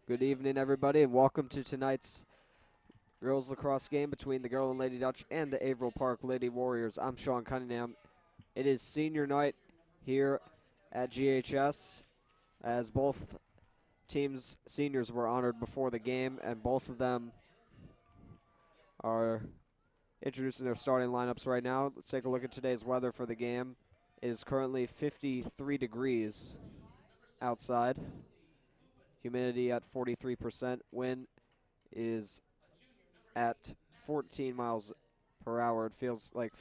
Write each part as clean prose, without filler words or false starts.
Good evening, everybody, and welcome to tonight's girls lacrosse game between the Girl and Lady Dutch and the AvPk Lady Warriors. I'm Sean Cunningham. It is senior night here at GHS, as both teams' seniors were honored before the game, and both of them are introducing their starting lineups right now. Let's take a look at today's weather for the game. It is currently 53 degrees outside, humidity at 43%, wind is at 14 miles per hour. It feels like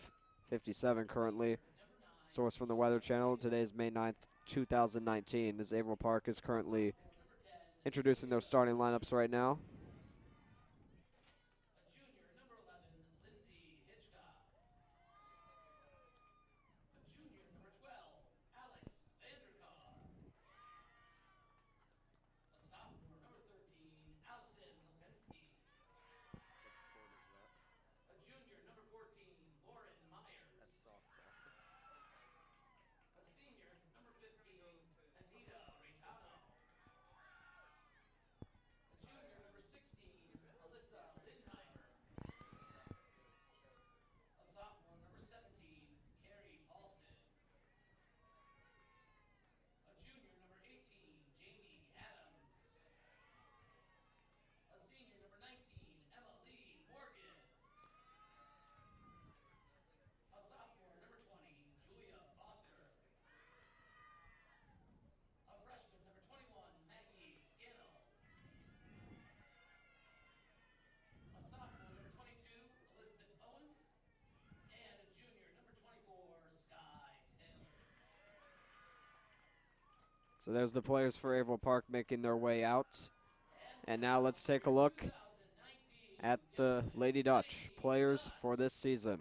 57 currently. Source from the Weather Channel. Today is May 9th, 2019. As AvPk is currently introducing their starting lineups right now. So there's the players for AvPk making their way out. And now let's take a look at the Lady Dutch players for this season.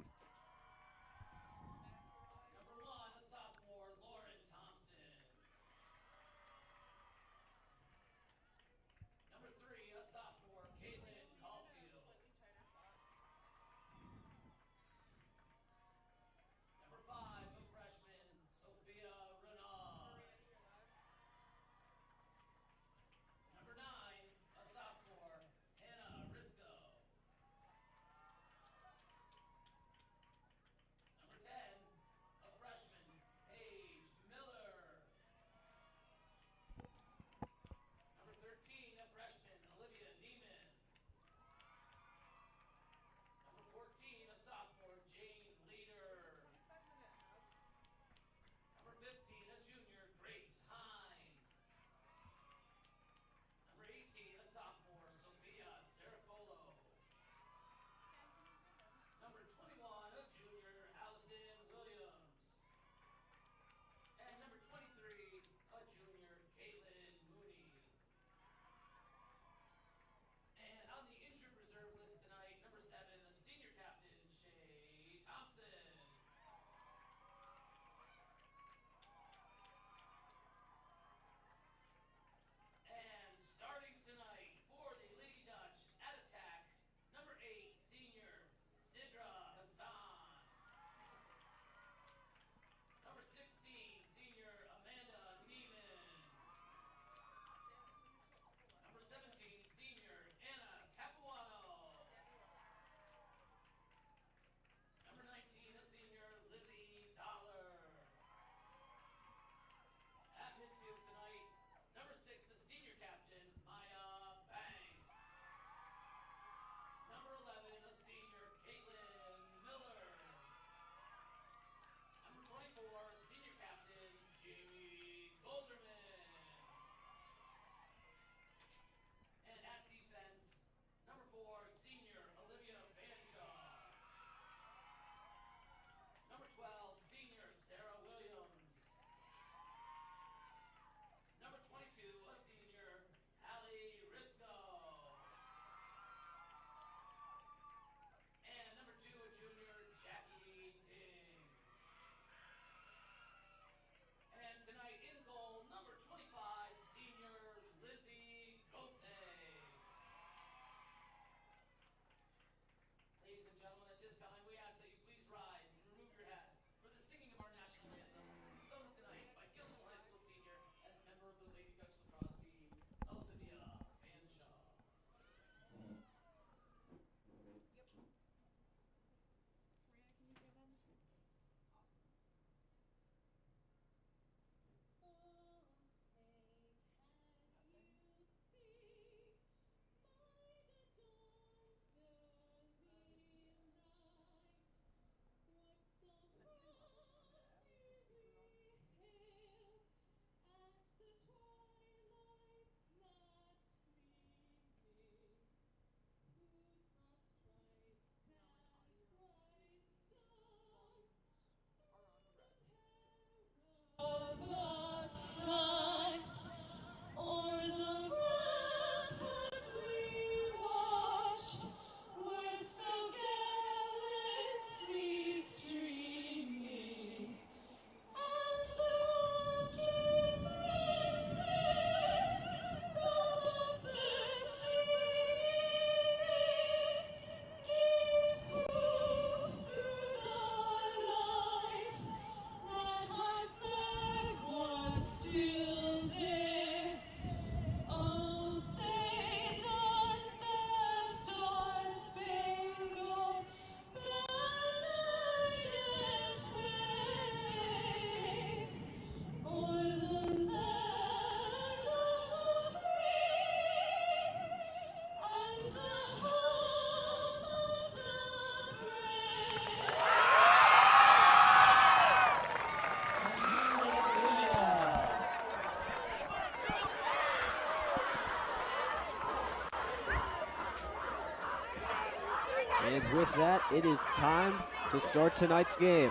And with that, it is time to start tonight's game.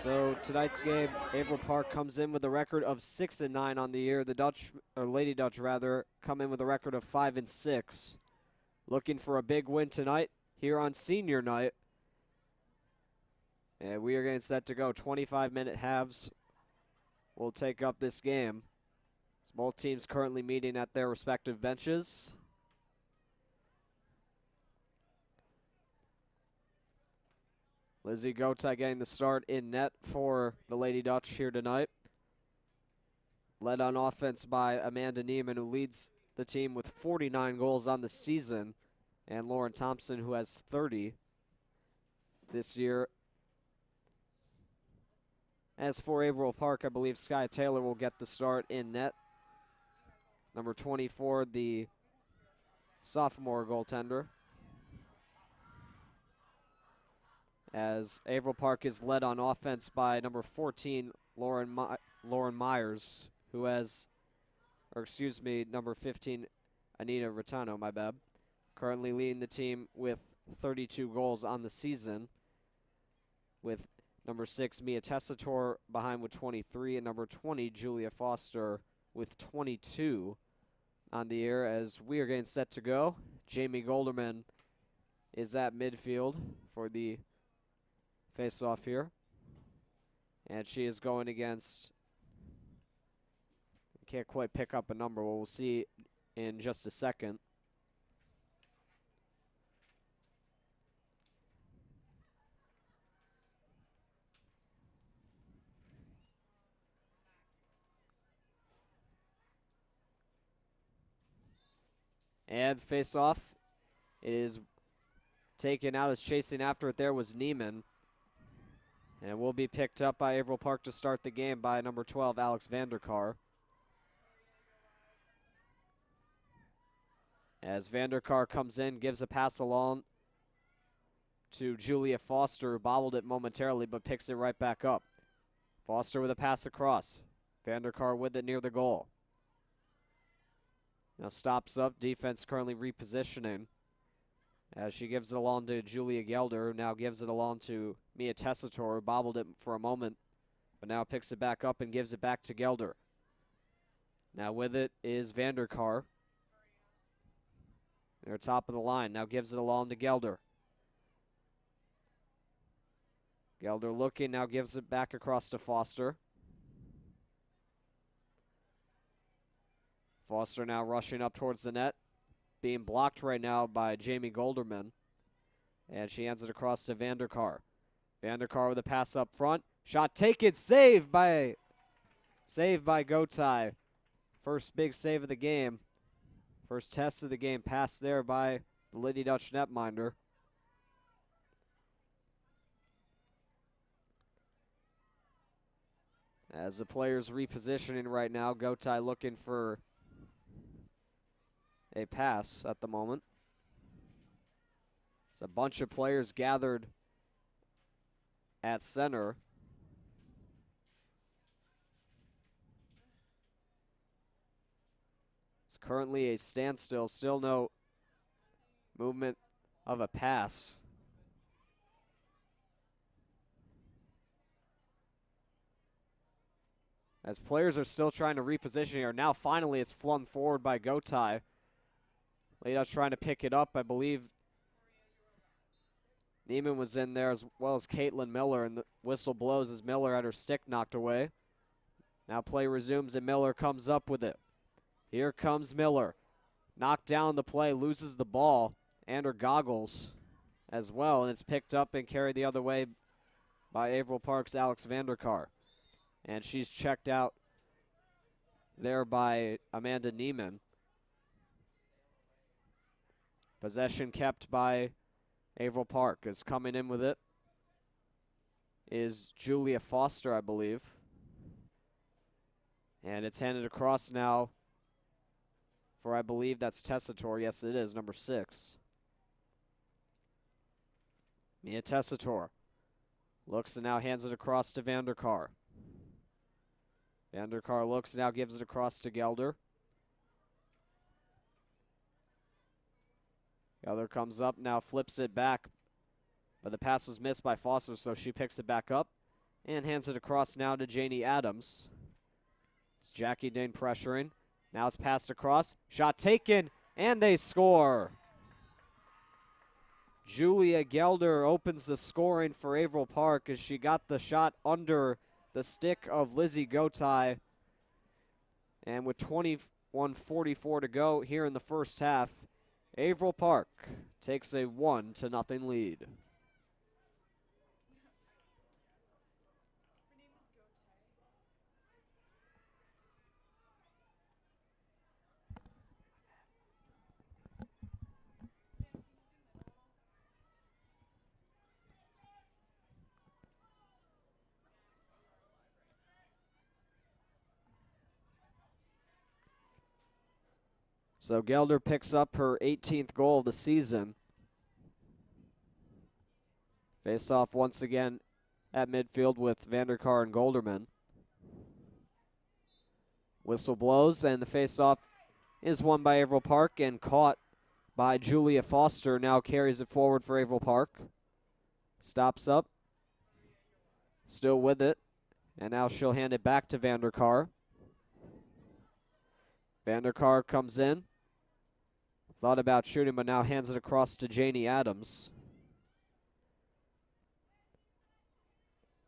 So tonight's game, AvPk comes in with a record of 6-9 on the year. The Dutch, or Lady Dutch rather, come in with a record of 5-6. Looking for a big win tonight here on senior night. And we are getting set to go. 25-minute halves will take up this game. Both teams currently meeting at their respective benches. Lizzie Gotay getting the start in net for the Lady Dutch here tonight. Led on offense by Amanda Neiman, who leads the team with 49 goals on the season, and Lauren Thompson, who has 30 this year. As for AvPk, I believe Sky Taylor will get the start in net. Number 24, the sophomore goaltender. As AvPk is led on offense by number 14, Lauren Myers, who has, or excuse me, number 15, Anita Rattano, my bad. Currently leading the team with 32 goals on the season, with number 6, Mia Tessitore, behind with 23, and number 20, Julia Foster, with 22 on the year. As we are getting set to go, Jamie Golderman is at midfield for the face-off here. And she is going against, can't quite pick up a number, well, we'll see in just a second. And face-off is taken out as chasing after it there was Neiman. And it will be picked up by AvPk to start the game by number 12, Alex Vanderkar. As Vanderkar comes in, gives a pass along to Julia Foster, who bobbled it momentarily but picks it right back up. Foster with a pass across. Vanderkar with it near the goal. Now stops up, defense currently repositioning as she gives it along to Julia Gelder, who now gives it along to Mia Tessitore, who bobbled it for a moment, but now picks it back up and gives it back to Gelder. Now with it is Vanderkar. They're top of the line, now gives it along to Gelder. Gelder looking, now gives it back across to Foster. Foster now rushing up towards the net, being blocked right now by Jamie Golderman. And she hands it across to Vanderkar. Vanderkar with a pass up front. Shot taken, saved by Gotay. First big save of the game. First test of the game, passed there by the Lady Dutch netminder. As the players repositioning right now, Gotay looking for a pass at the moment. It's a bunch of players gathered at center. It's currently a standstill, still no movement of a pass. As players are still trying to reposition here. Now finally it's flung forward by Gotay. Lady Dutch trying to pick it up. I believe Neiman was in there as well as Caitlin Miller, and the whistle blows as Miller had her stick knocked away. Now play resumes and Miller comes up with it. Here comes Miller. Knocked down the play, loses the ball and her goggles as well, and it's picked up and carried the other way by AvPk's Alex Vanderkar. And she's checked out there by Amanda Neiman. Possession kept by AvPk. Is coming in with it is Julia Foster, I believe. And it's handed across now for, I believe that's Tessitore. Yes, it is, number 6. Mia Tessitore looks and now hands it across to Vanderkar. Vanderkar looks, now gives it across to Gelder. Gelder comes up, now flips it back. But the pass was missed by Foster, so she picks it back up and hands it across now to Janie Adams. It's Jackie Dane pressuring. Now it's passed across. Shot taken, and they score. Julia Gelder opens the scoring for Averill Park as she got the shot under the stick of Lizzie Gotay. And with 21:44 to go here in the first half, Averill Park takes a 1-0 lead. So Gelder picks up her 18th goal of the season. Face off once again at midfield with Vanderkar and Golderman. Whistle blows, and the face-off is won by Averill Park and caught by Julia Foster. Now carries it forward for Averill Park. Stops up. Still with it. And now she'll hand it back to Vanderkar. Vanderkar comes in. Thought about shooting, but now hands it across to Janie Adams.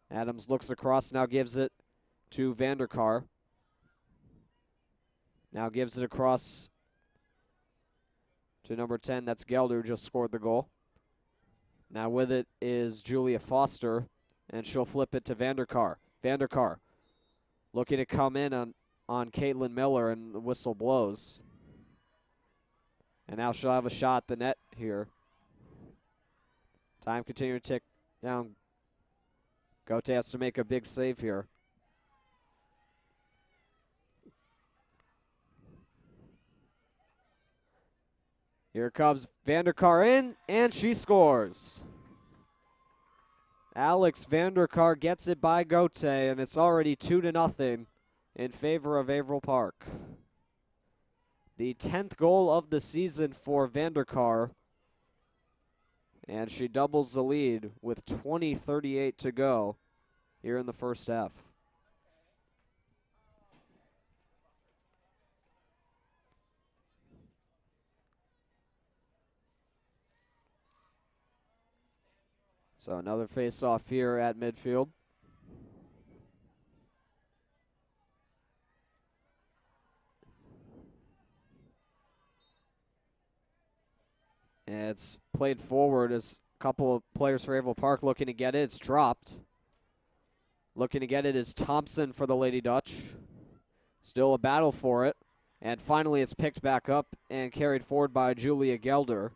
Adams looks across, now gives it to Vanderkar. Now gives it across to number 10. That's Gelder, who just scored the goal. Now with it is Julia Foster, and she'll flip it to Vanderkar. Vanderkar looking to come in on Caitlin Miller, and the whistle blows. And now she'll have a shot at the net here. Time continuing to tick down. Gotay has to make a big save here. Here comes Vanderkar in, and she scores. Alex Vanderkar gets it by Gotay, and it's already 2-0 in favor of Averill Park. The 10th goal of the season for Vanderkar, and she doubles the lead with 20:38 to go here in the first half. So another face-off here at midfield. And it's played forward as a couple of players for Averill Park looking to get it. It's dropped. Looking to get it is Thompson for the Lady Dutch. Still a battle for it. And finally it's picked back up and carried forward by Julia Gelder.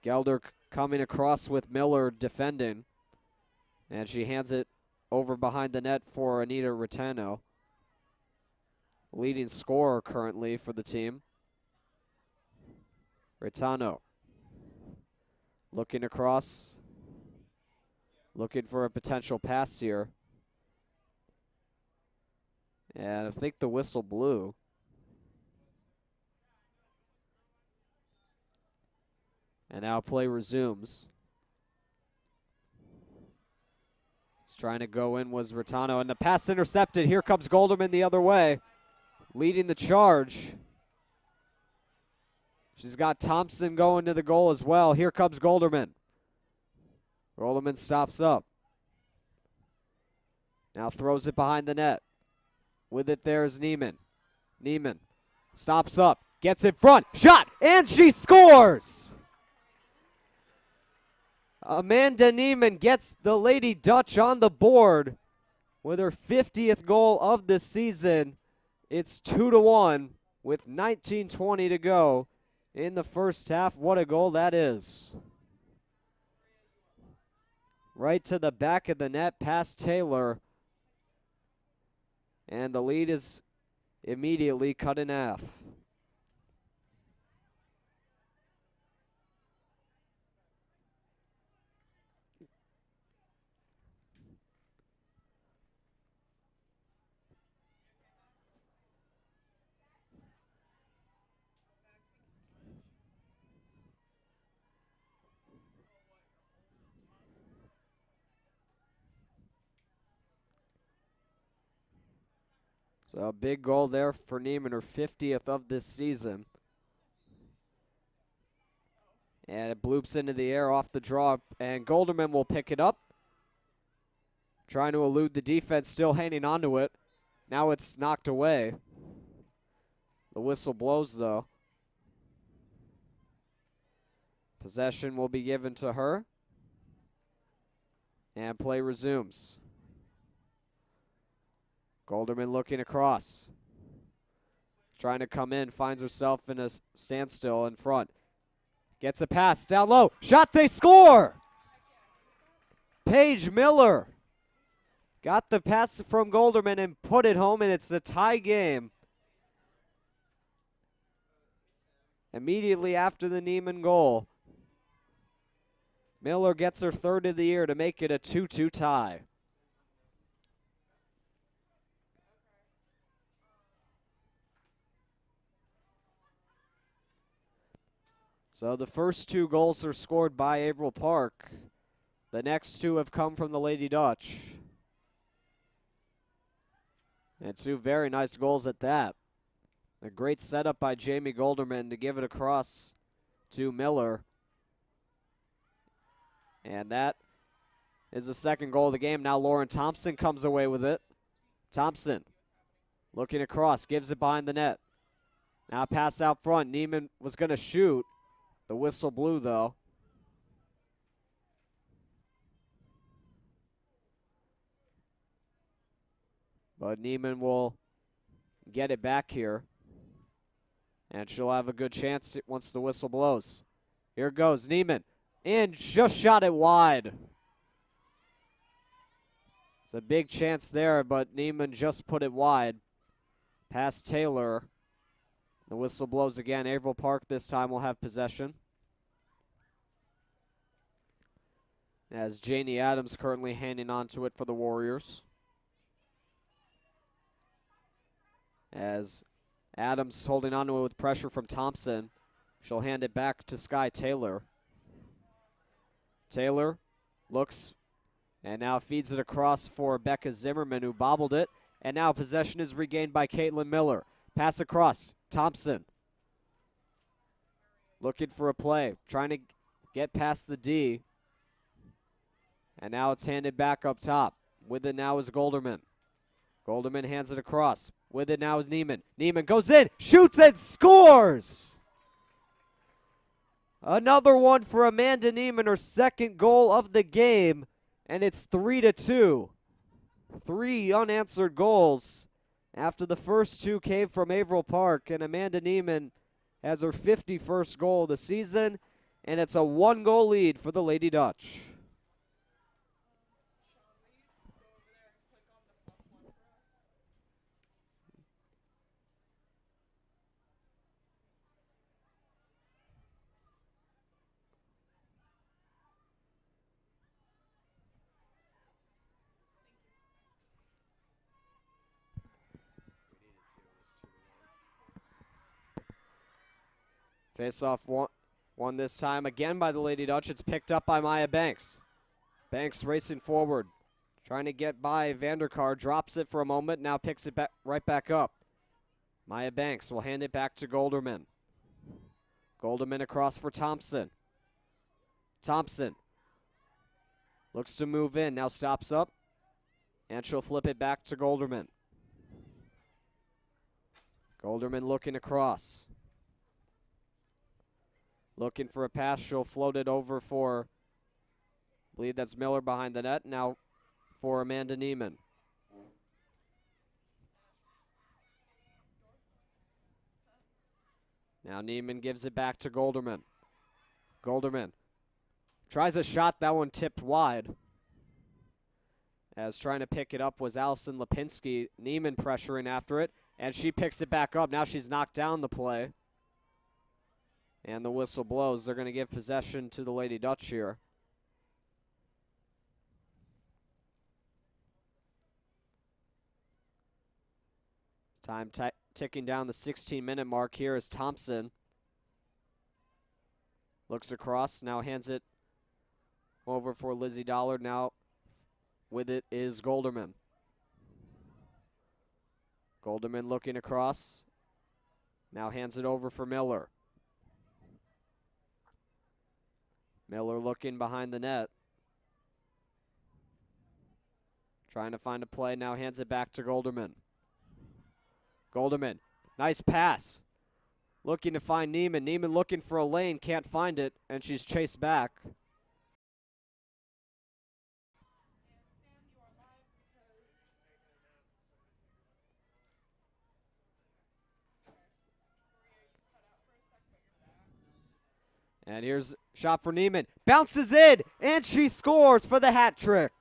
Gelder coming across with Miller defending. And she hands it over behind the net for Anita Ritano. Leading scorer currently for the team. Ritano looking across, looking for a potential pass here. And I think the whistle blew. And now play resumes. He's trying to go in was Ritano, and the pass intercepted. Here comes Golderman the other way, leading the charge. She's got Thompson going to the goal as well. Here comes Golderman. Golderman stops up. Now throws it behind the net. With it there is Neiman. Neiman stops up, gets in front, shot, and she scores! Amanda Neiman gets the Lady Dutch on the board with her 50th goal of the season. It's 2-1 with 19:20 to go in the first half. What a goal that is. Right to the back of the net, past Taylor. And the lead is immediately cut in half. So a big goal there for Neiman, her 50th of this season. And it bloops into the air off the draw, and Golderman will pick it up. Trying to elude the defense, still hanging onto it. Now it's knocked away. The whistle blows, though. Possession will be given to her. And play resumes. Golderman looking across. Trying to come in, finds herself in a standstill in front. Gets a pass down low. Shot, they score! Paige Miller got the pass from Golderman and put it home, and it's a tie game. Immediately after the Neiman goal, Miller gets her third of the year to make it a 2-2 tie. So the first two goals are scored by AvPk. The next two have come from the Lady Dutch. And two very nice goals at that. A great setup by Jamie Golderman to give it across to Miller. And that is the second goal of the game. Now Lauren Thompson comes away with it. Thompson looking across, gives it behind the net. Now pass out front. Neiman was going to shoot. The whistle blew, though. But Neiman will get it back here. And she'll have a good chance once the whistle blows. Here goes Neiman. And just shot it wide. It's a big chance there, but Neiman just put it wide. Past Taylor. The whistle blows again. AvPk this time will have possession. As Janie Adams currently handing on to it for the Warriors. As Adams holding on to it with pressure from Thompson. She'll hand it back to Sky Taylor. Taylor looks and now feeds it across for Becca Zimmerman, who bobbled it. And now possession is regained by Caitlin Miller. Pass across. Thompson looking for a play. Trying to get past the D. And now it's handed back up top. With it now is Golderman. Golderman hands it across. With it now is Neiman. Neiman goes in, shoots and scores! Another one for Amanda Neiman, her second goal of the game. And it's 3-2. 3 unanswered goals after the first two came from AvPk. And Amanda Neiman has her 51st goal of the season. And it's a 1-goal lead for the Lady Dutch. Face-off won this time again by the Lady Dutch. It's picked up by Maya Banks. Banks racing forward, trying to get by Vanderkar. Drops it for a moment, now picks it right back up. Maya Banks will hand it back to Golderman. Golderman across for Thompson. Thompson looks to move in, now stops up. And she'll flip it back to Golderman. Golderman looking across. Looking for a pass, she'll float it over for, I believe that's Miller behind the net, now for Amanda Neiman. Now Neiman gives it back to Golderman. Golderman tries a shot, that one tipped wide. As trying to pick it up was Allison Lipinski. Neiman pressuring after it, and she picks it back up. Now she's knocked down the play. And the whistle blows. They're going to give possession to the Lady Dutch here. Time ticking down the 16-minute mark here as Thompson looks across, now hands it over for Lizzie Dollard. Now with it is Golderman. Golderman looking across. Now hands it over for Miller. Miller looking behind the net. Trying to find a play, now hands it back to Golderman. Golderman, nice pass. Looking to find Neiman. Neiman looking for a lane, can't find it, and she's chased back. And here's a shot for Neiman. Bounces in, and she scores for the hat trick.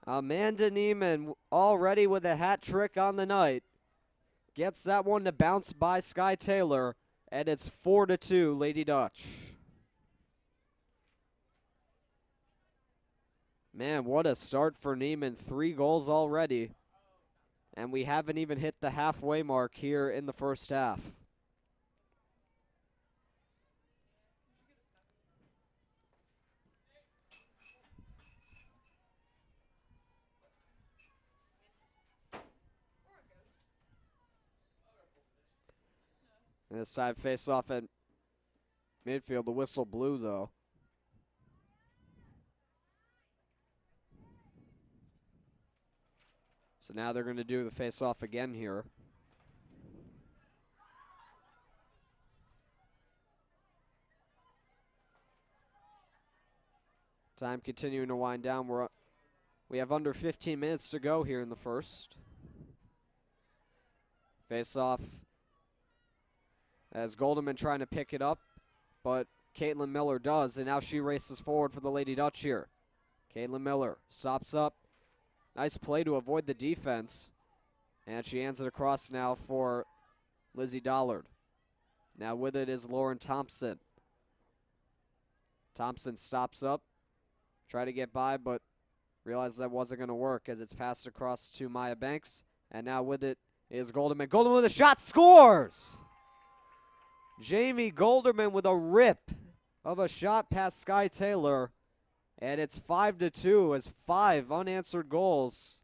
Amanda Neiman already with a hat trick on the night. Gets that one to bounce by Sky Taylor, and it's 4-2 Lady Dutch. Man, what a start for Neiman. 3 goals already. And we haven't even hit the halfway mark here in the first half. And this side face off at midfield. The whistle blew, though. So now they're going to do the face off again here. Time continuing to wind down. We have under 15 minutes to go here in the first. Face off as Golderman trying to pick it up, but Caitlin Miller does, and now she races forward for the Lady Dutch here. Caitlin Miller stops up. Nice play to avoid the defense, and she hands it across now for Lizzie Dollard. Now with it is Lauren Thompson. Thompson stops up, try to get by, but realized that wasn't going to work as it's passed across to Maya Banks, and now with it is Golderman. Golderman with a shot, scores! Jamie Golderman with a rip of a shot past Sky Taylor. And it's 5-2 as 5 unanswered goals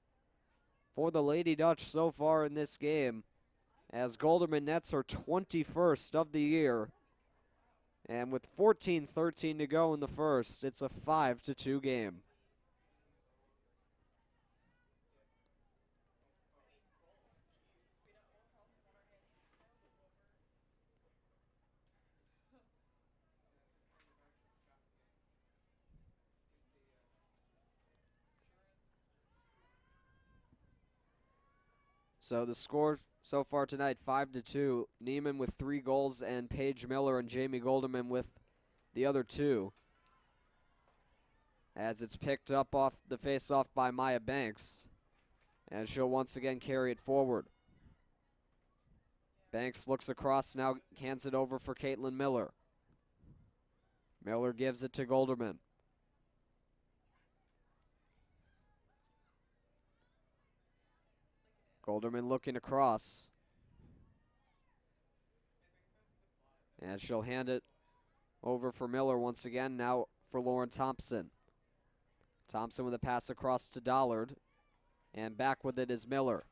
for the Lady Dutch so far in this game. As Golderman nets her 21st of the year. And with 14:13 to go in the first, it's a 5-2 game. So the score so far tonight, 5-2. Neiman with 3 goals, and Paige Miller and Jamie Golderman with the other 2. As it's picked up off the face-off by Maya Banks. And she'll once again carry it forward. Banks looks across, now hands it over for Caitlin Miller. Miller gives it to Golderman. Golderman looking across. And she'll hand it over for Miller once again, now for Lauren Thompson. Thompson with a pass across to Dollard. And back with it is Miller.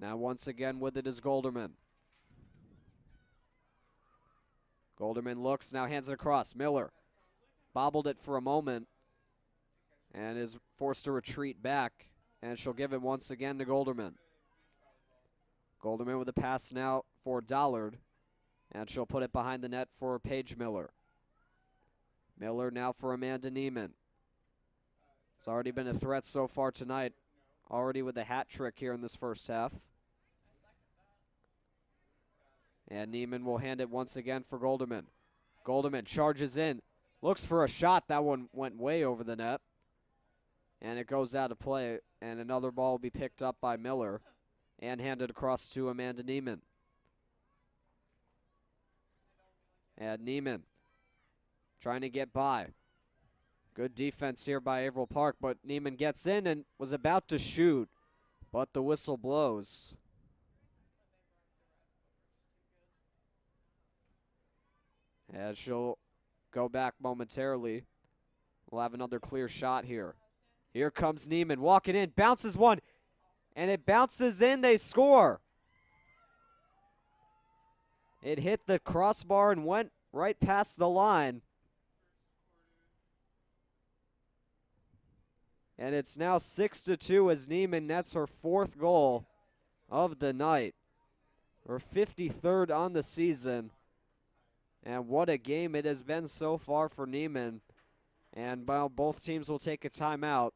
Now once again with it is Golderman. Golderman looks, now hands it across. Miller bobbled it for a moment and is forced to retreat back. And she'll give it once again to Golderman. Golderman with a pass now for Dollard, and she'll put it behind the net for Paige Miller. Miller now for Amanda Neiman. It's already been a threat so far tonight, already with a hat trick here in this first half. And Neiman will hand it once again for Golderman. Golderman charges in, looks for a shot. That one went way over the net, and it goes out of play, and another ball will be picked up by Miller and handed across to Amanda Neiman. And Neiman trying to get by. Good defense here by Averill Park, but Neiman gets in and was about to shoot, but the whistle blows. As she'll go back momentarily. We'll have another clear shot here. Here comes Neiman walking in, bounces one, And it bounces in. They score. It hit the crossbar and went right past the line. And it's now 6-2 as Neiman nets her 4th goal of the night. Her 53rd on the season. And what a game it has been so far for Neiman. And well, both teams will take a timeout.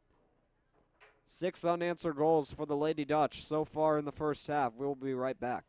6 unanswered goals for the Lady Dutch so far in the first half. We'll be right back.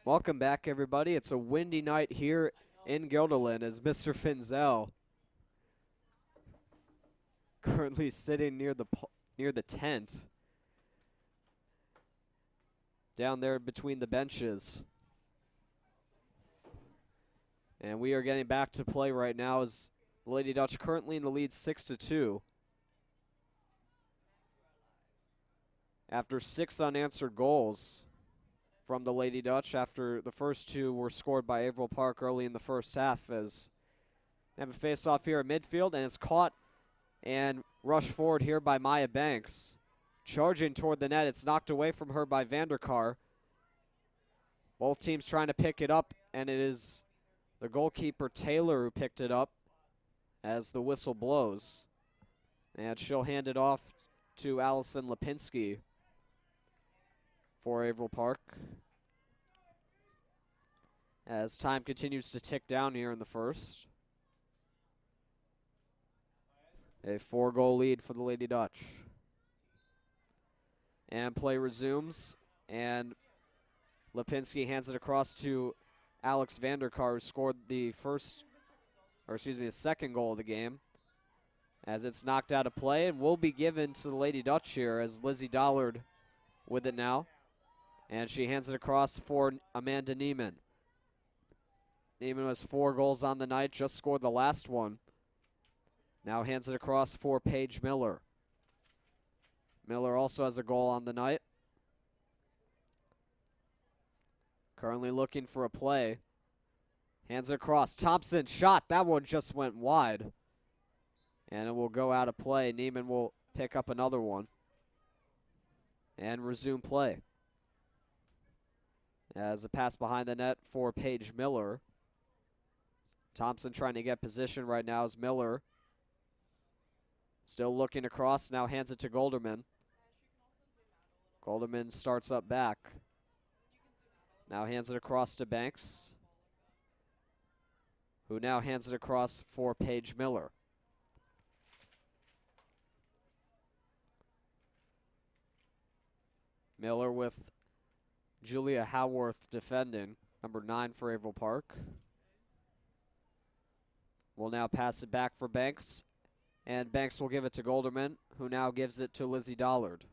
Welcome back, everybody. It's a windy night here in Guilderland as Mr. Finzel currently sitting near the tent down there between the benches. And we are getting back to play right now as the Lady Dutch currently in the lead 6-2. After 6 unanswered goals from the Lady Dutch, after the first 2 were scored by Averill Park early in the first half, as they have a face-off here at midfield, and it's caught and rushed forward here by Maya Banks. Charging toward the net, it's knocked away from her by Vanderkar. Both teams trying to pick it up, and it is the goalkeeper Taylor who picked it up as the whistle blows. And she'll hand it off to Allison Lipinski for Averill Park as time continues to tick down here in the first. A 4-goal lead for the Lady Dutch. And play resumes, and Lipinski hands it across to Alex Vanderkar, who scored the second goal of the game, as it's knocked out of play and will be given to the Lady Dutch here as Lizzie Dollard with it now. And she hands it across for Amanda Neiman. Neiman has 4 goals on the night, just scored the last one. Now hands it across for Paige Miller. Miller also has a goal on the night. Currently looking for a play. Hands it across. Thompson shot. That one just went wide. And it will go out of play. Neiman will pick up another one and resume play. As a pass behind the net for Paige Miller. Thompson trying to get position right now as Miller still looking across, now hands it to Golderman. Golderman starts up back. Now hands it across to Banks. who now hands it across for Paige Miller. Miller with Julia Howarth defending, number 9 for AvPk. Will now pass it back for Banks, and Banks will give it to Golderman, who now gives it to Lizzie Dollard.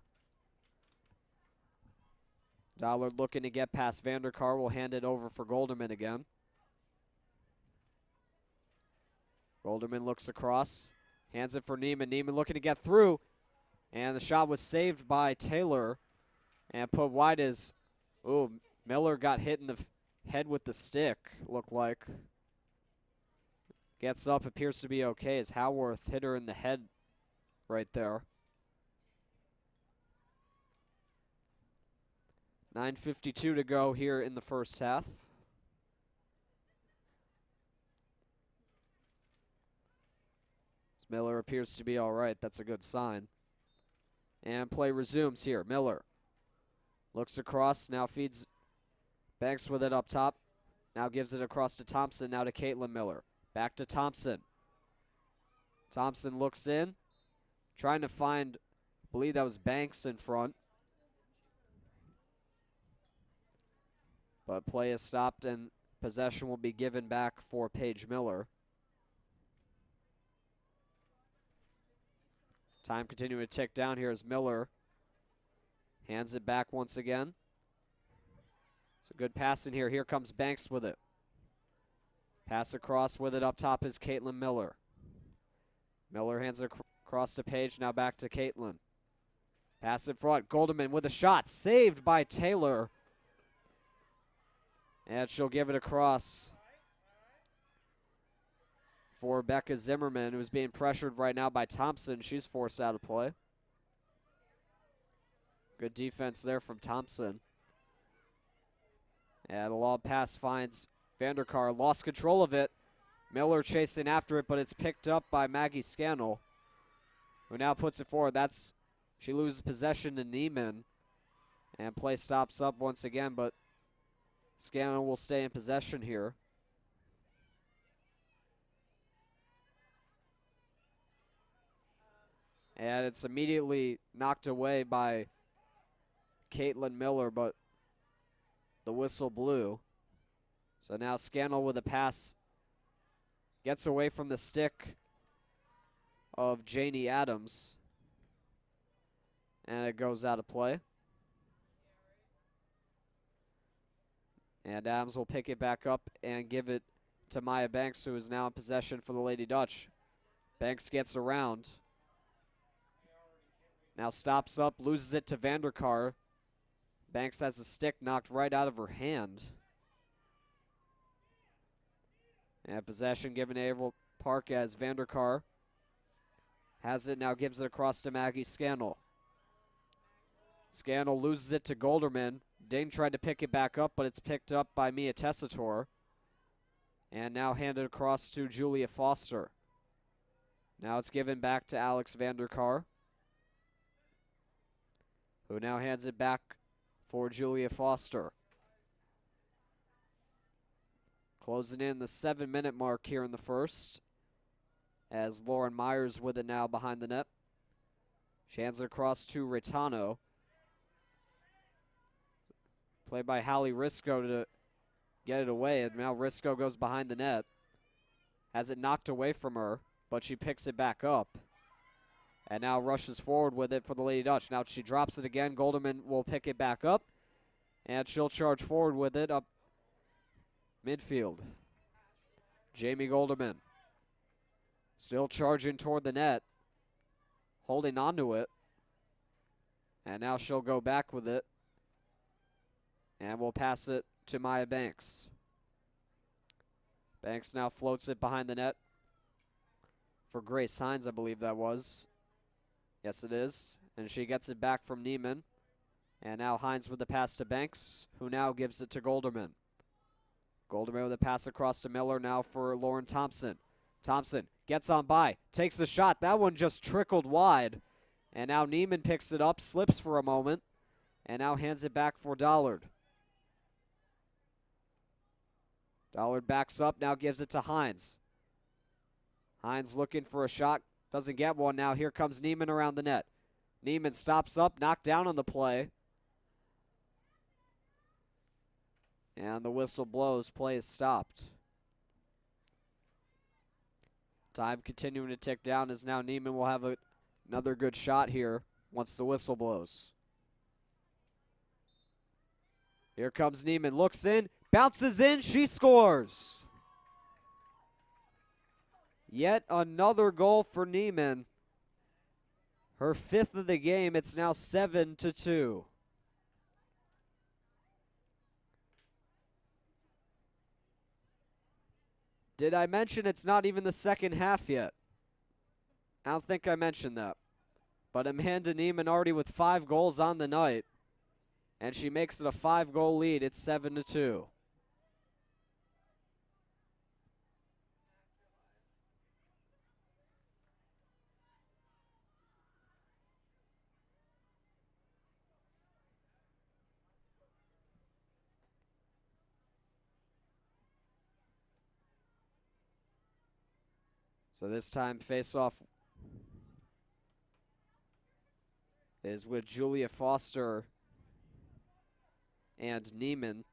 Dollard looking to get past Vanderkar, will hand it over for Golderman again. Golderman looks across, hands it for Neiman. Neiman looking to get through, and the shot was saved by Taylor and put wide as, Miller got hit in the head with the stick, looked like. Gets up, appears to be okay as Howarth hit her in the head right there. 9:52 to go here in the first half. Miller appears to be all right. That's a good sign. And play resumes here. Miller looks across, now feeds Banks with it up top. Now gives it across to Thompson, now to Caitlin Miller. Back to Thompson. Thompson looks in, trying to find, I believe that was Banks in front. But play is stopped and possession will be given back for Paige Miller. Time continuing to tick down here as Miller hands it back once again. It's a good pass in here. Here comes Banks with it. Pass across with it up top is Caitlin Miller. Miller hands it across to Paige, now back to Caitlin. Pass in front. Golderman with a shot. Saved by Taylor. And she'll give it across for Becca Zimmerman, who's being pressured right now by Thompson. She's forced out of play. Good defense there from Thompson. And a long pass finds Vanderkar. Lost control of it. Miller chasing after it, but it's picked up by Maggie Scannell, who now puts it forward. She loses possession to Neiman. And play stops up once again, but Scannell will stay in possession here. And it's immediately knocked away by Caitlin Miller, but the whistle blew. So now Scannell with a pass gets away from the stick of Janie Adams. And it goes out of play. And Adams will pick it back up and give it to Maya Banks, who is now in possession for the Lady Dutch. Banks gets around. Now stops up, loses it to Vanderkar. Banks has the stick knocked right out of her hand. And possession given to AvPk as Vanderkar has it, now gives it across to Maggie Scannell. Scannell loses it to Golderman. Ding tried to pick it back up, but it's picked up by Mia Tessitore. And now handed across to Julia Foster. Now it's given back to Alex Vanderkar, who now hands it back for Julia Foster. Closing in the 7-minute mark here in the first, as Lauren Myers with it now behind the net. She hands it across to Ritano. Played by Hallie Risco to get it away, and now Risco goes behind the net. Has it knocked away from her, but she picks it back up. And now rushes forward with it for the Lady Dutch. Now she drops it again. Golderman will pick it back up, and she'll charge forward with it up midfield. Jamie Golderman still charging toward the net, holding on to it. And now she'll go back with it. And we'll pass it to Maya Banks. Banks now floats it behind the net for Grace Hines, I believe that was. Yes, it is. And she gets it back from Neiman. And now Hines with the pass to Banks, who now gives it to Golderman. Golderman with a pass across to Miller now for Lauren Thompson. Thompson gets on by, takes the shot. That one just trickled wide. And now Neiman picks it up, slips for a moment, and now hands it back for Dollard. Dollard backs up, now gives it to Hines. Hines looking for a shot, doesn't get one. Now here comes Neiman around the net. Neiman stops up, knocked down on the play. And the whistle blows, play is stopped. Time continuing to tick down as now Neiman will have another good shot here once the whistle blows. Here comes Neiman, looks in, bounces in, she scores. Yet another goal for Neiman. Her 5th of the game, it's now 7-2. Did I mention it's not even the second half yet? I don't think I mentioned that. But Amanda Neiman already with 5 goals on the night. And she makes it a 5-goal lead. It's 7-2. So this time face-off is with Julia Foster and Neiman.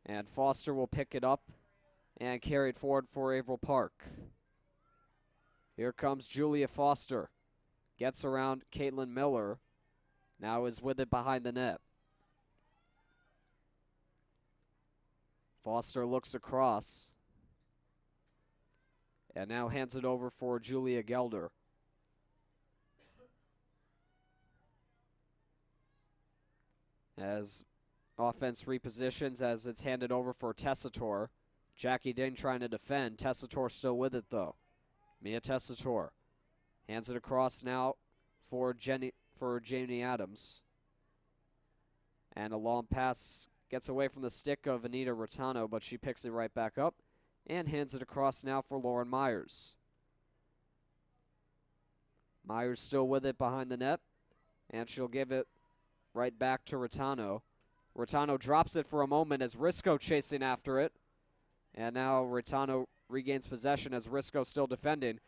And Foster will pick it up and carry it forward for Averill Park. Here comes Julia Foster. Gets around Caitlin Miller. Now is with it behind the net. Foster looks across. And now hands it over for Julia Gelder. As offense repositions as it's handed over for Tessitore. Jackie Ding trying to defend. Tessitore still with it though. Mia Tessitore hands it across now for Jamie Adams. And a long pass gets away from the stick of Anita Rotano, but she picks it right back up and hands it across now for Lauren Myers. Myers still with it behind the net, and she'll give it right back to Rotano. Rotano drops it for a moment as Risco chasing after it. And now Rotano regains possession as Risco still defending.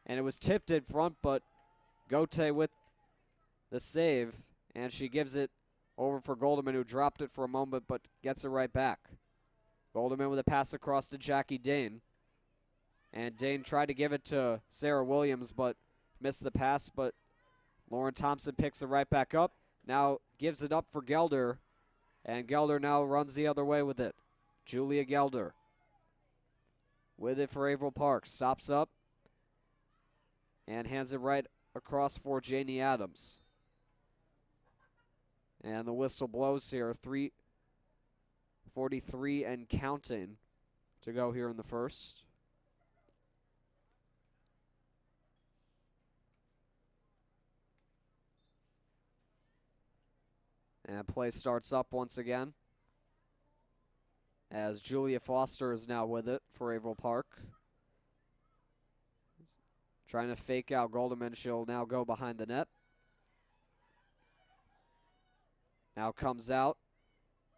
And it was tipped in front, but Gote with the save. And she gives it over for Golderman, who dropped it for a moment but gets it right back. Golderman with a pass across to Jackie Dane. And Dane tried to give it to Sarah Williams but missed the pass. But Lauren Thompson picks it right back up. Now gives it up for Gelder. And Gelder now runs the other way with it. Julia Gelder with it for Averill Park. Stops up and hands it right across for Janie Adams. And the whistle blows here. 3:43 and counting to go here in the first. And play starts up once again as Julia Foster is now with it for Averill Park. Trying to fake out Golderman. She'll now go behind the net. Now comes out.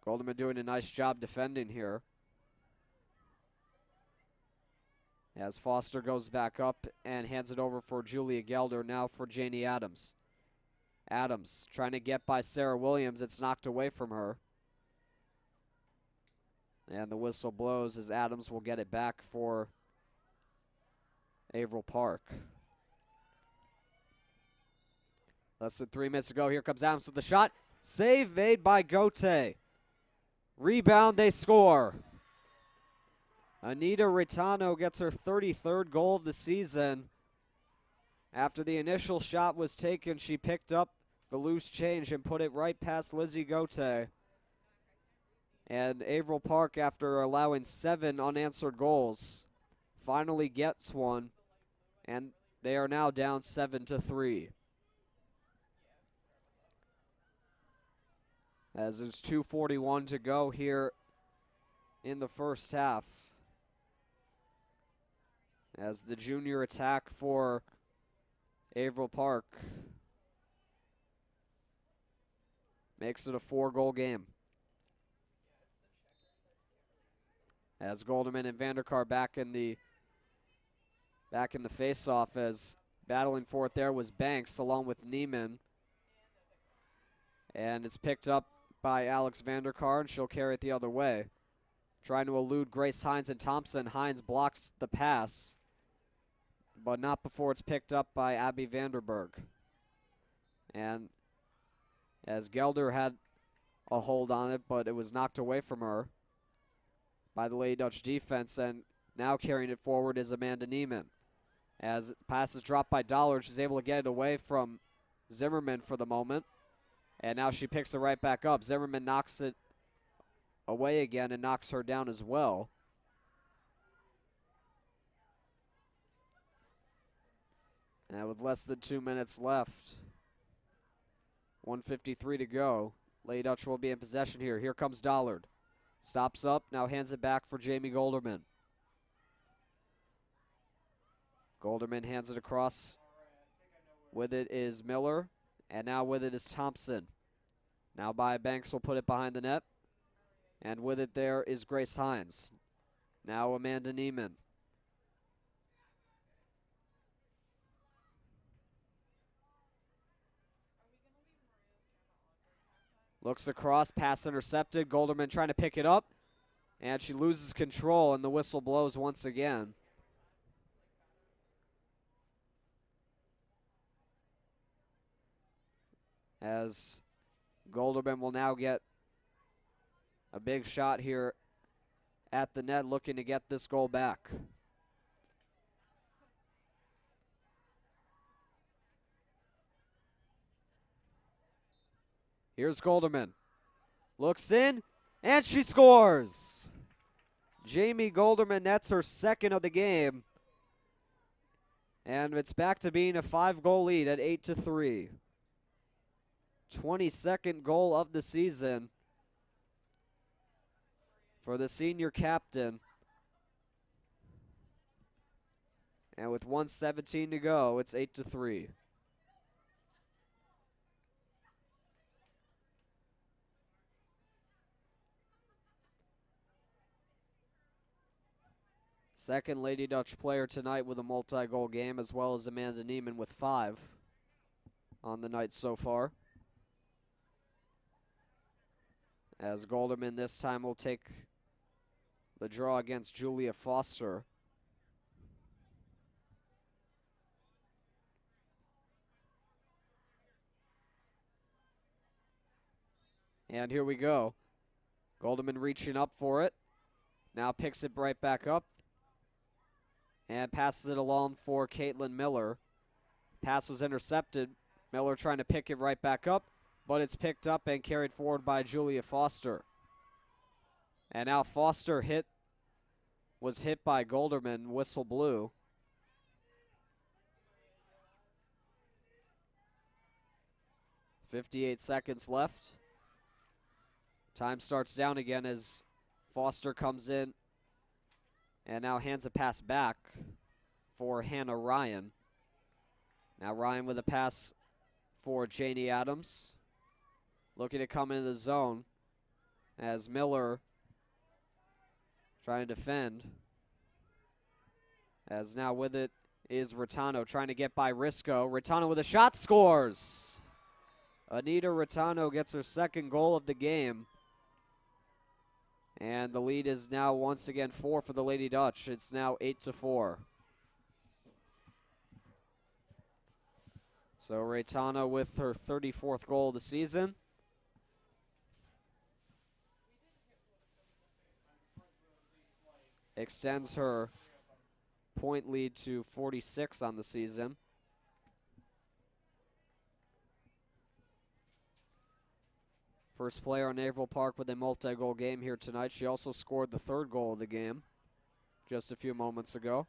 Golderman doing a nice job defending here. As Foster goes back up and hands it over for Julia Gelder, now for Janie Adams. Adams trying to get by Sarah Williams. It's knocked away from her. And the whistle blows as Adams will get it back for Averill Park. Less than 3 minutes to go. Here comes Adams with the shot. Save made by Gote. Rebound, they score. Anita Ritano gets her 33rd goal of the season. After the initial shot was taken, she picked up the loose change and put it right past Lizzie Gote. And Averill Park, after allowing 7 unanswered goals, finally gets one, and they are now down 7-3. As there's 2:41 to go here in the first half. As the junior attack for Averill Park makes it a 4-goal game. As Golderman and Vanderkar back in the face-off, as battling for it there was Banks along with Neiman. And it's picked up by Alex Vanderkar, and she'll carry it the other way. Trying to elude Grace Hines and Thompson. Hines blocks the pass, but not before it's picked up by Abby Vanderberg. And as Gelder had a hold on it, but it was knocked away from her by the Lady Dutch defense, and now carrying it forward is Amanda Neiman. As pass is dropped by Dollard, she's able to get it away from Zimmerman for the moment, and now she picks it right back up. Zimmerman knocks it away again and knocks her down as well. And with less than 2 minutes left, 1:53 to go, Lady Dutch will be in possession here. Here comes Dollard. Stops up, now hands it back for Jamie Golderman. Golderman hands it across. With it is Miller, and now with it is Thompson. Now by Banks will put it behind the net. And with it there is Grace Hines. Now Amanda Neiman. Looks across, pass intercepted. Golderman trying to pick it up, and she loses control, and the whistle blows once again. As Golderman will now get a big shot here at the net, looking to get this goal back. Here's Golderman. Looks in, and she scores! Jamie Golderman nets her second of the game. And it's back to being a 5-goal lead at 8-3. 22nd goal of the season for the senior captain. And with 1:17 to go, it's 8-3. Second Lady Dutch player tonight with a multi-goal game, as well as Amanda Neiman with 5 on the night so far. As Golderman this time will take the draw against Julia Foster. And here we go. Golderman reaching up for it. Now picks it right back up. And passes it along for Caitlin Miller. Pass was intercepted. Miller trying to pick it right back up, but it's picked up and carried forward by Julia Foster. And now Foster was hit by Golderman, whistle blew. .58 seconds left. Time starts down again as Foster comes in and now hands a pass back for Hannah Ryan. Now Ryan with a pass for Janie Adams. Looking to come into the zone as Miller trying to defend. As now with it is Rattano trying to get by Risco. Rattano with a shot, scores! Anita Rattano gets her second goal of the game. And the lead is now once again 4 for the Lady Dutch. It's now 8-4. So Rattano with her 34th goal of the season. Extends her point lead to 46 on the season. First player on Naval Park with a multi-goal game here tonight. She also scored the 3rd goal of the game just a few moments ago.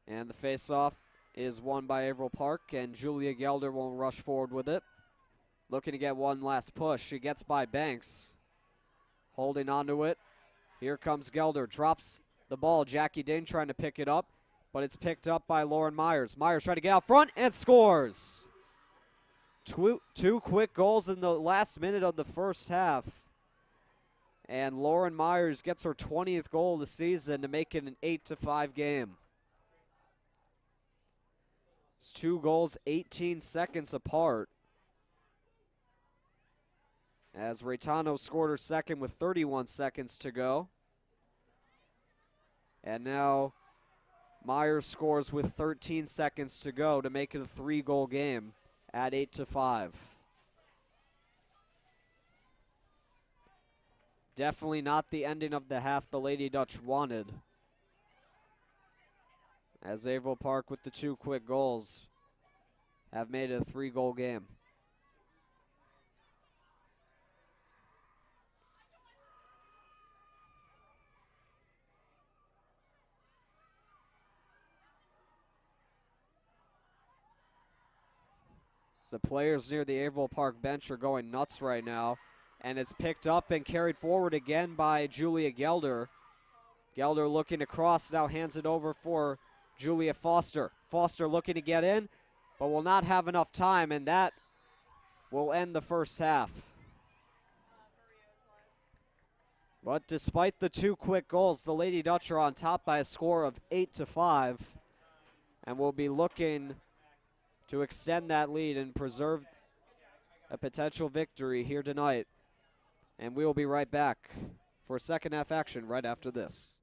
And the face-off is won by Averill Park, and Julia Gelder will rush forward with it. Looking to get one last push. She gets by Banks. Holding onto it. Here comes Gelder, drops the ball. Jackie Dane trying to pick it up. but it's picked up by Lauren Myers. Myers trying to get out front and scores. Two quick goals in the last minute of the first half. And Lauren Myers gets her 20th goal of the season to make it an 8-5 game. It's 2 goals, 18 seconds apart. As Reitano scored her second with 31 seconds to go. And now Myers scores with 13 seconds to go to make it a 3-goal game at 8-5. Definitely not the ending of the half the Lady Dutch wanted. As AvPk with the 2 quick goals have made it a 3-goal game. The players near the AvPk bench are going nuts right now. And it's picked up and carried forward again by Julia Gelder. Gelder looking to cross, now hands it over for Julia Foster. Foster looking to get in, but will not have enough time, and that will end the first half. But despite the 2 quick goals, the Lady Dutch are on top by a score of 8-5, and will be looking to extend that lead and preserve a potential victory here tonight. And we will be right back for second half action right after this.